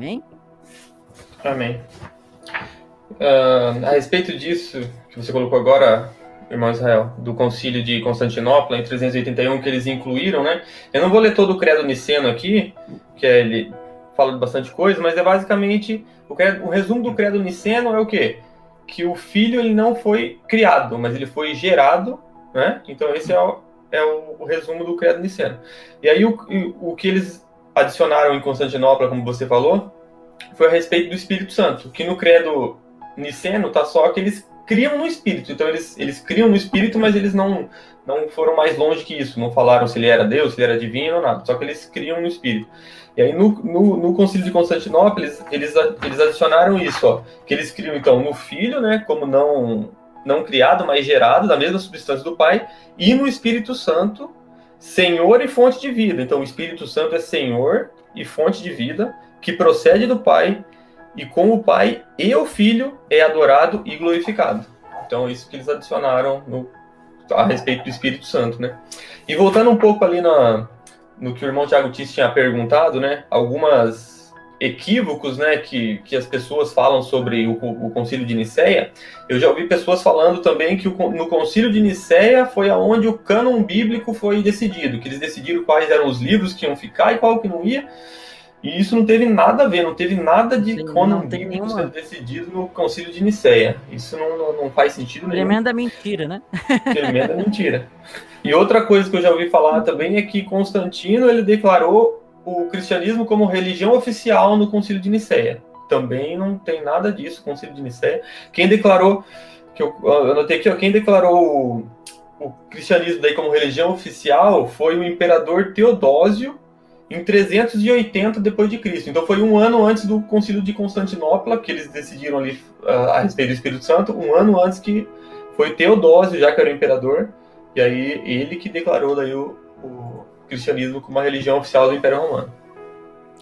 Amém? Amém. A respeito disso que você colocou agora, irmão Israel, do concílio de Constantinopla em 381, que eles incluíram, né? Eu não vou ler todo o credo niceno aqui, que ele fala de bastante coisa, mas é basicamente o resumo do credo niceno é o quê? Que o filho ele não foi criado, mas ele foi gerado, né? Então esse é o resumo do credo niceno. E aí o que eles adicionaram em Constantinopla, como você falou, foi a respeito do Espírito Santo, que no credo niceno tá só que eles criam no Espírito. Então eles criam no Espírito, mas eles não foram mais longe que isso. Não falaram se ele era Deus, se ele era divino ou nada. Só que eles criam no Espírito. E aí no Concílio de Constantinopla eles adicionaram isso, ó, que eles criam então no Filho, né, como não criado, mas gerado da mesma substância do Pai, e no Espírito Santo, Senhor e fonte de vida. Então o Espírito Santo é Senhor e fonte de vida, que procede do Pai, e com o Pai e o Filho é adorado e glorificado. Então, isso que eles adicionaram a respeito do Espírito Santo, né? E voltando um pouco ali no que o irmão Tiago Tis tinha perguntado, né? Algumas equívocos, né? Que as pessoas falam sobre o Concílio de Nicéia. Eu já ouvi pessoas falando também que no Concílio de Nicéia foi aonde o cânon bíblico foi decidido, que eles decidiram quais eram os livros que iam ficar e qual que não ia. E isso não teve nada a ver, não teve nada de cânon bíblico sendo decidido no Concílio de Nicéia. Isso não faz sentido nenhum. Tremenda mentira, né? Tremenda mentira. E outra coisa que eu já ouvi falar também é que Constantino ele declarou o cristianismo como religião oficial no Concílio de Nicéia. Também não tem nada disso, Concílio de Nicéia. Quem declarou, que eu anotei aqui, ó, quem declarou o cristianismo daí como religião oficial foi o imperador Teodósio, em 380 depois de Cristo. Então foi um ano antes do Concílio de Constantinopla, que eles decidiram ali a respeito do Espírito Santo, um ano antes que foi Teodósio, já que era o imperador, e aí ele que declarou daí o cristianismo como uma religião oficial do Império Romano.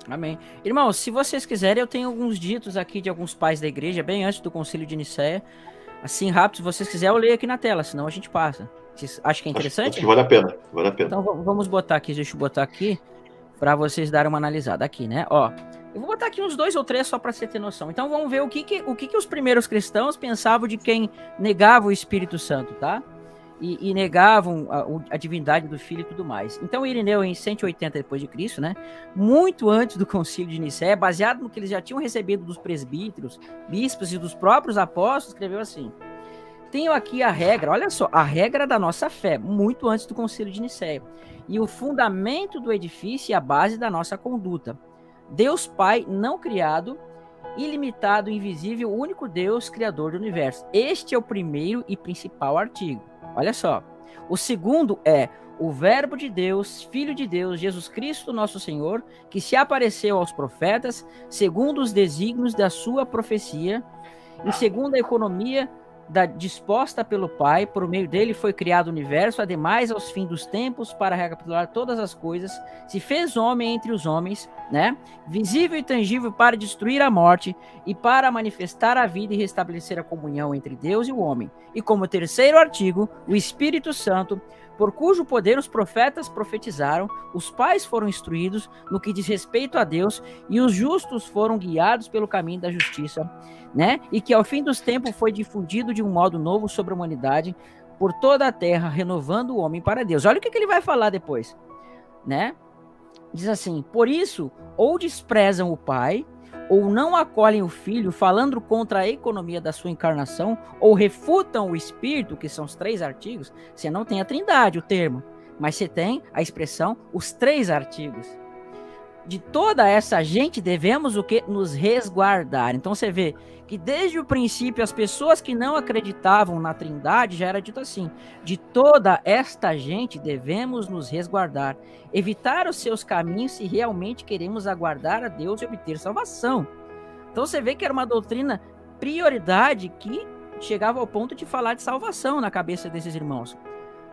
Amém. Irmãos, se vocês quiserem, eu tenho alguns ditos aqui de alguns pais da igreja, bem antes do Concílio de Nicéia. Assim, rápido, se vocês quiserem, eu leio aqui na tela, senão a gente passa. Vocês acham que é interessante? Acho que vale a pena, vale a pena. Então vamos botar aqui, deixa eu botar aqui, para vocês darem uma analisada aqui, né? Ó, eu vou botar aqui uns 2 ou 3 só para você ter noção. Então vamos ver o que os primeiros cristãos pensavam de quem negava o Espírito Santo, tá? E negavam a divindade do Filho e tudo mais. Então Irineu, em 180 depois de Cristo, né? Muito antes do Concílio de Nicéia, baseado no que eles já tinham recebido dos presbíteros, bispos e dos próprios apóstolos, escreveu assim: tenho aqui a regra, olha só, a regra da nossa fé, muito antes do Concílio de Nicéia, e o fundamento do edifício e a base da nossa conduta. Deus Pai não criado, ilimitado, invisível, único Deus, criador do universo. Este é o primeiro e principal artigo. Olha só. O segundo é o Verbo de Deus, Filho de Deus, Jesus Cristo, nosso Senhor, que se apareceu aos profetas, segundo os desígnios da sua profecia, e segundo a economia disposta pelo Pai, por meio dele foi criado o universo, ademais aos fins dos tempos, para recapitular todas as coisas, se fez homem entre os homens, né? Visível e tangível para destruir a morte e para manifestar a vida e restabelecer a comunhão entre Deus e o homem. E como terceiro artigo, o Espírito Santo, por cujo poder os profetas profetizaram, os pais foram instruídos no que diz respeito a Deus e os justos foram guiados pelo caminho da justiça, né? E que ao fim dos tempos foi difundido de um modo novo sobre a humanidade por toda a terra, renovando o homem para Deus. Olha o que ele vai falar depois, né? Diz assim: por isso, ou desprezam o Pai, ou não acolhem o Filho, falando contra a economia da sua encarnação, ou refutam o Espírito, que são os 3 artigos. Você não tem a trindade, o termo, mas você tem a expressão, os 3 artigos. De toda essa gente devemos o que? Nos resguardar. Então você vê que desde o princípio as pessoas que não acreditavam na trindade já era dito assim: de toda esta gente devemos nos resguardar, evitar os seus caminhos se realmente queremos aguardar a Deus e obter salvação. Então você vê que era uma doutrina prioridade que chegava ao ponto de falar de salvação na cabeça desses irmãos.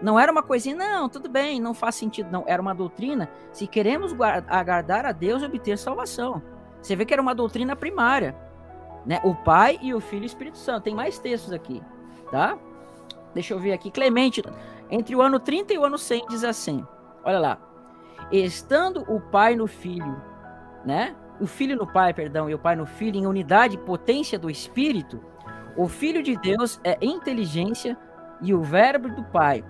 Não era uma coisinha, não, tudo bem, não faz sentido, não. Era uma doutrina, se queremos agradar a Deus e obter salvação. Você vê que era uma doutrina primária, né? O Pai e o Filho e o Espírito Santo. Tem mais textos aqui, tá? Deixa eu ver aqui. Clemente, entre o ano 30 e o ano 100, diz assim, olha lá. Estando o Pai no Filho, né? o Filho no Pai, perdão, e o Pai no Filho, em unidade e potência do Espírito, o Filho de Deus é inteligência e o Verbo do Pai.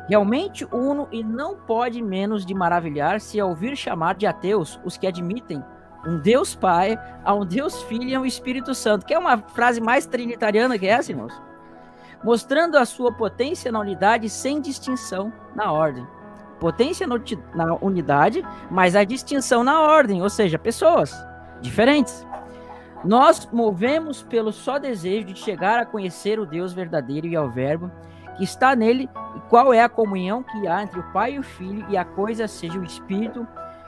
Realmente uno e não pode menos de maravilhar-se ao ouvir chamar de ateus os que admitem um Deus Pai, a um Deus Filho e a um Espírito Santo. Que é uma frase mais trinitariana que essa, irmãos? Mostrando a sua potência na unidade sem distinção na ordem. Potência na unidade, mas a distinção na ordem, ou seja, pessoas diferentes. Nós movemos pelo só desejo de chegar a conhecer o Deus verdadeiro e ao Verbo que está nele, e qual é a comunhão que há entre o Pai e o Filho, e a coisa seja o Espírito,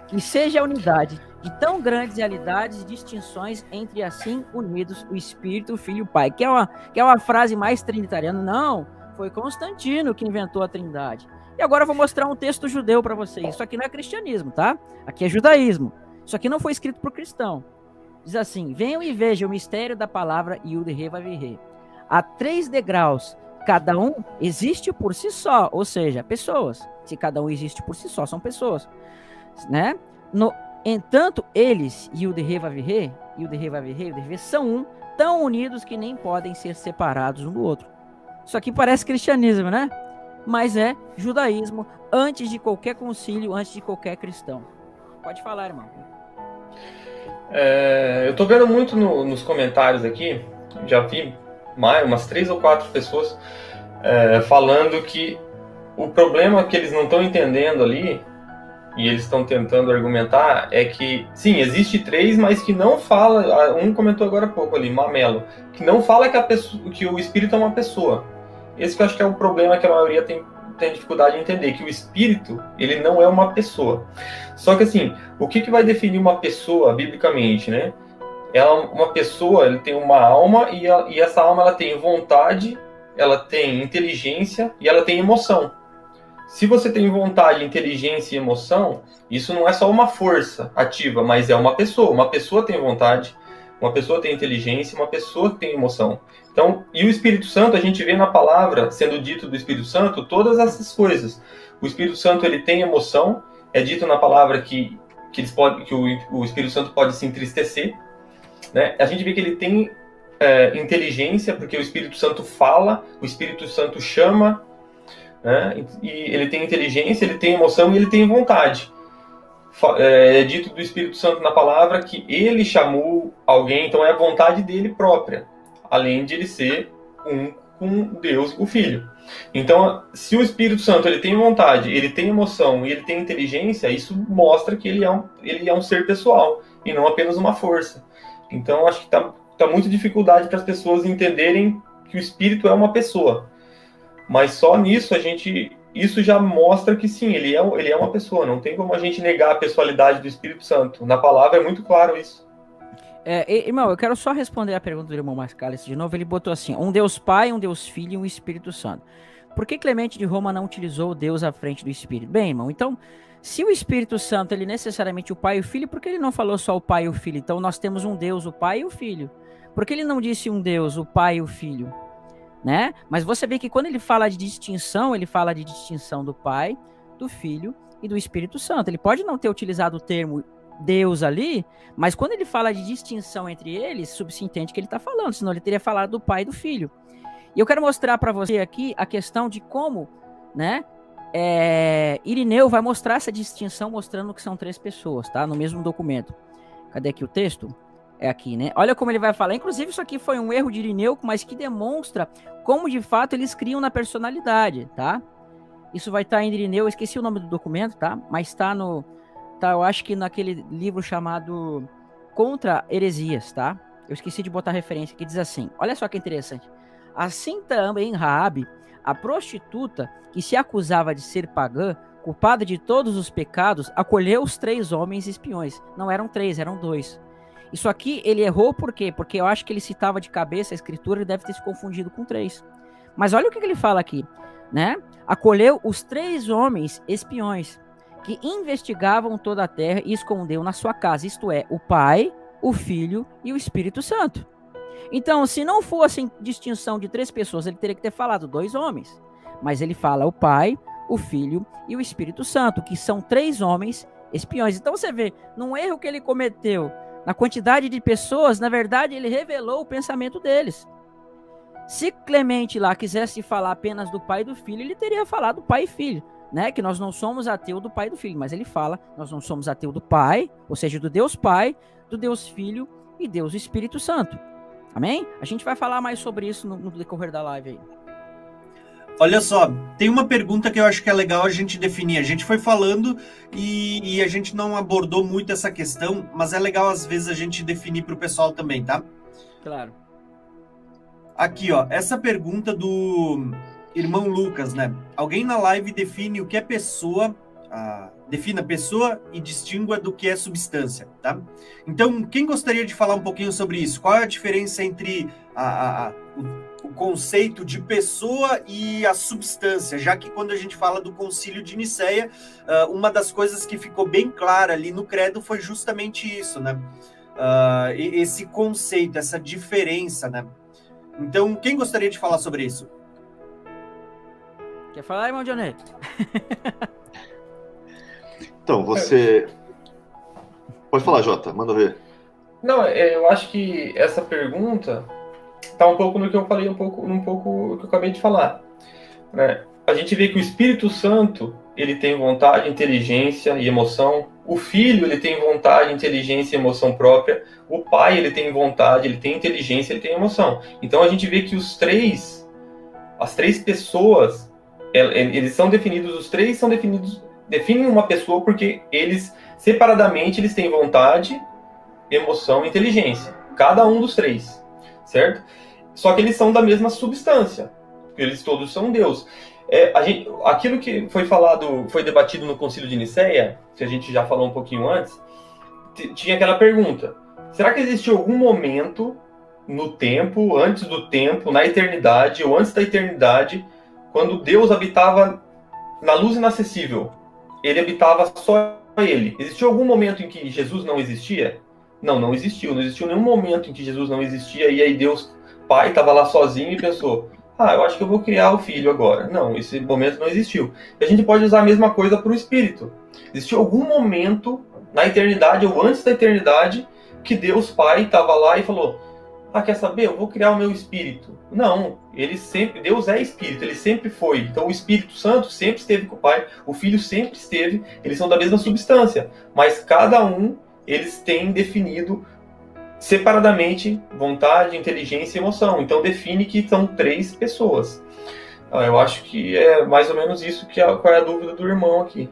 que seja a unidade de tão grandes realidades e distinções entre assim unidos o Espírito, o Filho e o Pai. Que é uma frase mais trinitariana? Não, foi Constantino que inventou a Trindade. E agora eu vou mostrar um texto judeu para vocês. Isso aqui não é cristianismo, tá? Aqui é judaísmo. Isso aqui não foi escrito por cristão. Diz assim: venham e vejam o mistério da palavra Yud-He Vav-He. Há 3 degraus, cada um existe por si só, ou seja, pessoas. Se cada um existe por si só, são pessoas, né? Entanto, eles, Yud-He Vav-He, Yud-He Vav-He, Yud-He, são um, tão unidos que nem podem ser separados um do outro. Isso aqui parece cristianismo, né? Mas é judaísmo, antes de qualquer concílio, antes de qualquer cristão. Pode falar, irmão. Eu tô vendo muito nos comentários aqui, já vi umas 3 ou 4 pessoas falando que o problema que eles não estão entendendo ali, e eles estão tentando argumentar, é que, sim, existe 3, mas que não fala, um comentou agora há pouco ali, Mamelo, que não fala que o Espírito é uma pessoa. Esse que eu acho que é o problema que a maioria tem dificuldade de entender, que o Espírito, ele não é uma pessoa. Só que assim, o que vai definir uma pessoa, biblicamente, né? Uma pessoa, ele tem uma alma, e essa alma ela tem vontade, ela tem inteligência e ela tem emoção. Se você tem vontade, inteligência e emoção, isso não é só uma força ativa, mas é uma pessoa. Uma pessoa tem vontade, uma pessoa tem inteligência, uma pessoa tem emoção. Então, e o Espírito Santo, a gente vê na palavra, sendo dito do Espírito Santo, todas essas coisas. O Espírito Santo, ele tem emoção, é dito na palavra que o Espírito Santo pode se entristecer, né? A gente vê que ele tem inteligência, porque o Espírito Santo fala, o Espírito Santo chama, né? E ele tem inteligência, ele tem emoção e ele tem vontade. É dito do Espírito Santo na palavra que ele chamou alguém, então é a vontade dele própria, além de ele ser um com Deus e o Filho. Então, se o Espírito Santo ele tem vontade, ele tem emoção e ele tem inteligência, isso mostra que ele é um ser pessoal e não apenas uma força. Então, acho que tá muita dificuldade para as pessoas entenderem que o Espírito é uma pessoa. Mas só nisso isso já mostra que sim, ele é uma pessoa. Não tem como a gente negar a pessoalidade do Espírito Santo. Na palavra é muito claro isso. Irmão, eu quero só responder a pergunta do irmão Mascalis de novo. Ele botou assim: um Deus Pai, um Deus Filho e um Espírito Santo. Por que Clemente de Roma não utilizou Deus à frente do Espírito? Bem, irmão, então, se o Espírito Santo ele é necessariamente o Pai e o Filho, por que ele não falou só o Pai e o Filho? Então nós temos um Deus, o Pai e o Filho. Por que ele não disse um Deus, o Pai e o Filho? Né? Mas você vê que quando ele fala de distinção, ele fala de distinção do Pai, do Filho e do Espírito Santo. Ele pode não ter utilizado o termo Deus ali, mas quando ele fala de distinção entre eles, subsintende que ele está falando, senão ele teria falado do Pai e do Filho. E eu quero mostrar para você aqui a questão de como, né, Irineu vai mostrar essa distinção, mostrando que são 3 pessoas, tá? No mesmo documento. Cadê aqui o texto? É aqui, né? Olha como ele vai falar. Inclusive, isso aqui foi um erro de Irineu, mas que demonstra como, de fato, eles criam na personalidade, tá? Isso vai estar em Irineu, eu esqueci o nome do documento, tá? Mas está eu acho que naquele livro chamado Contra Heresias, tá? Eu esqueci de botar referência, que diz assim, olha só que interessante. Assim também Raabe, a prostituta que se acusava de ser pagã, culpada de todos os pecados, acolheu os 3 homens espiões. Não eram 3, eram 2. Isso aqui ele errou por quê? Porque eu acho que ele citava de cabeça a escritura e deve ter se confundido com 3. Mas olha o que ele fala aqui, né? Acolheu os 3 homens espiões que investigavam toda a terra e escondeu na sua casa, isto é, o Pai, o Filho e o Espírito Santo. Então, se não fosse distinção de 3 pessoas, ele teria que ter falado 2 homens. Mas ele fala o Pai, o Filho e o Espírito Santo, que são 3 homens espiões. Então você vê, num erro que ele cometeu na quantidade de pessoas, na verdade, ele revelou o pensamento deles. Se Clemente lá quisesse falar apenas do Pai e do Filho, ele teria falado do Pai e Filho, né? Que nós não somos ateu do Pai e do Filho, mas ele fala, nós não somos ateu do Pai, ou seja, do Deus Pai, do Deus Filho e Deus Espírito Santo. Amém? A gente vai falar mais sobre isso no decorrer da live aí. Olha só, tem uma pergunta que eu acho que é legal a gente definir. A gente foi falando e a gente não abordou muito essa questão, mas é legal às vezes a gente definir para o pessoal também, tá? Claro. Aqui, ó, essa pergunta do irmão Lucas, né? Alguém na live define o que é pessoa, defina pessoa e distingua do que é substância, tá? Então, quem gostaria de falar um pouquinho sobre isso? Qual é a diferença entre o conceito de pessoa e a substância? Já que quando a gente fala do Concílio de Nicéia, uma das coisas que ficou bem clara ali no credo foi justamente isso, né? Esse conceito, essa diferença, né? Então, quem gostaria de falar sobre isso? Quer falar, irmão Johnny? Então, você... Pode falar, Jota, manda ver. Não, eu acho que essa pergunta está um pouco no que eu falei, um pouco no que eu acabei de falar, né? A gente vê que o Espírito Santo, ele tem vontade, inteligência e emoção. O Filho, ele tem vontade, inteligência e emoção própria. O Pai, ele tem vontade, ele tem inteligência, ele tem emoção. Então a gente vê que as três pessoas, eles são definidos, os três são definidos, definem uma pessoa porque eles, separadamente, eles têm vontade, emoção e inteligência. Cada um dos três, certo? Só que eles são da mesma substância. Eles todos são Deus. Aquilo que foi falado, foi debatido no Concílio de Nicéia, que a gente já falou um pouquinho antes, tinha aquela pergunta: será que existiu algum momento no tempo, antes do tempo, na eternidade ou antes da eternidade, quando Deus habitava na luz inacessível? Ele habitava só ele. Existiu algum momento em que Jesus não existia? Não existiu. Não existiu nenhum momento em que Jesus não existia e aí Deus Pai estava lá sozinho e pensou: eu acho que eu vou criar o Filho agora. Não, esse momento não existiu. E a gente pode usar a mesma coisa para o Espírito. Existiu algum momento na eternidade ou antes da eternidade que Deus Pai estava lá e falou: quer saber? Eu vou criar o meu Espírito. Não, Deus é Espírito, ele sempre foi. Então o Espírito Santo sempre esteve com o Pai, o Filho sempre esteve, eles são da mesma substância. Mas cada um, eles têm definido separadamente vontade, inteligência e emoção. Então define que são três pessoas. Eu acho que é mais ou menos isso qual é a dúvida do irmão aqui.